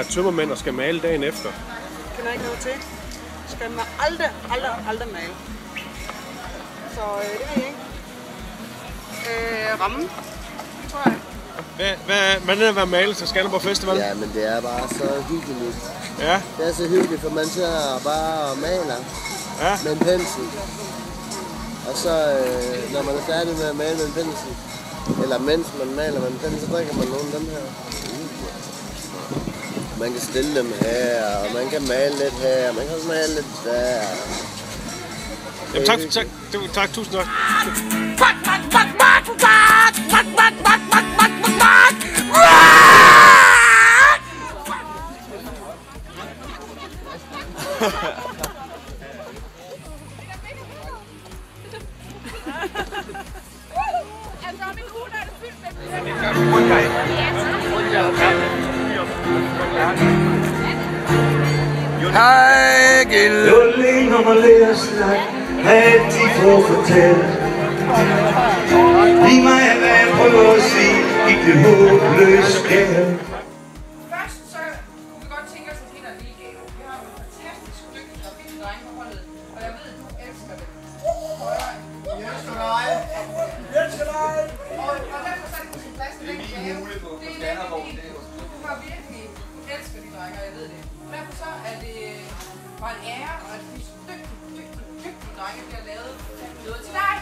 her tømmermænd og skal male dagen efter. Det kender ikke noget til. Skal man aldrig male. Så det ved jeg ikke. Rammen, tror jeg. Hvordan er det at være maler til Skanderborg Festival? Ja, men det er bare så hyggeligt. Ja. Det er så hyggeligt, for man sidder bare og maler med en pensel. Og så, når man er færdig med at male med en pensel, eller mens man maler med en pensel, så drikker man nogle af dem her. Man kan stille dem her, og man kan male lidt her, og man kan også male lidt der. Jamen tak, tusind tak. Hej, Gilde. Lulling om at lære at snakke, alt de får fortalt. Lige meget hvad jeg prøver at sige, gik det håbløst galt. Først så kunne vi godt tænke os at give dig en lille gave. Vi har en fantastisk dygtig dreng på holdet, og jeg ved, at du elsker det. Jeg elsker dig! Jeg elsker dig! Og derfor så er det på sin plads til den gave. Det er nemlig din. Du har virkelig elsker de drenge, og jeg ved det. Derfor så er det bare en ære, at de dygtige drenge bliver lavet noget til dig.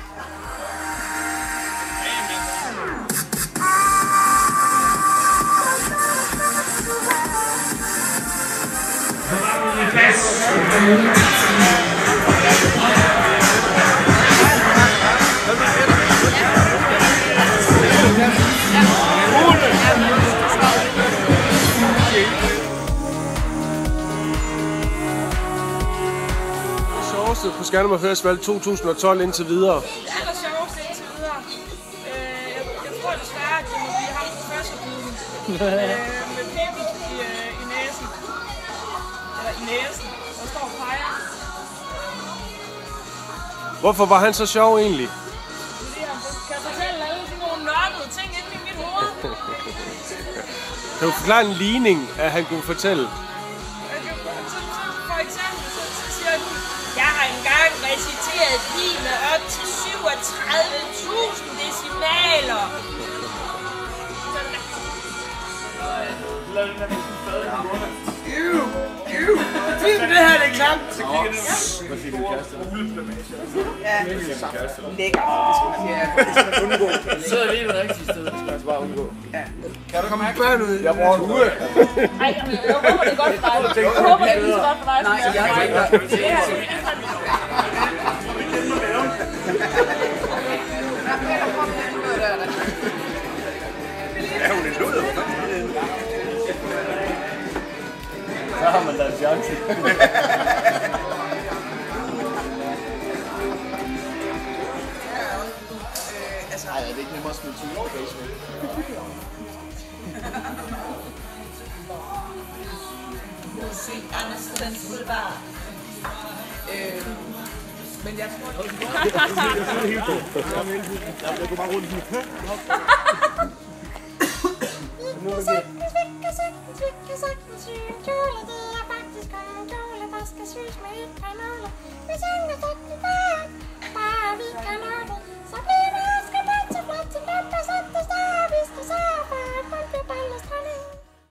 Sjoveste på Skanderborg Festival 2012 indtil videre. Det allersjoveste indtil videre. Jeg tror desværre, at det må blive ham professorbuden med pikken i næsen. Eller i næsen. Der står og peger. Hvorfor var han så sjov egentlig? Fordi han kan fortælle alle de nogle nørdede ting inde i mit hoved. Kan du forklare en ligning, at han kunne fortælle? For eksempel, så siger han, jeg har engang reciteret lige med op til 37.000 decimaler. Det her det er klamt. Så kigger det nu. Hvad fik du kæreste? Ja, lækker. Det skal man undgå. Så er det det rigtige sted, det skal man bare undgå. Kan du komme med børn ud? Jeg bruger en uge. Ej, jeg håber det er godt for dig. Jeg håber det er lige så godt for dig. Nej, jeg har ikke. Er hun en luder? Så har man da en chance. Ej, er det ikke nemmere at smide 20 år i basement? Musik Andersens Boulevard. Men jeg tror ikke... Jeg går bare rundt i Kjoler, det er faktisk kun en kjole, der skal syes med et par nåler. Hvis ingen er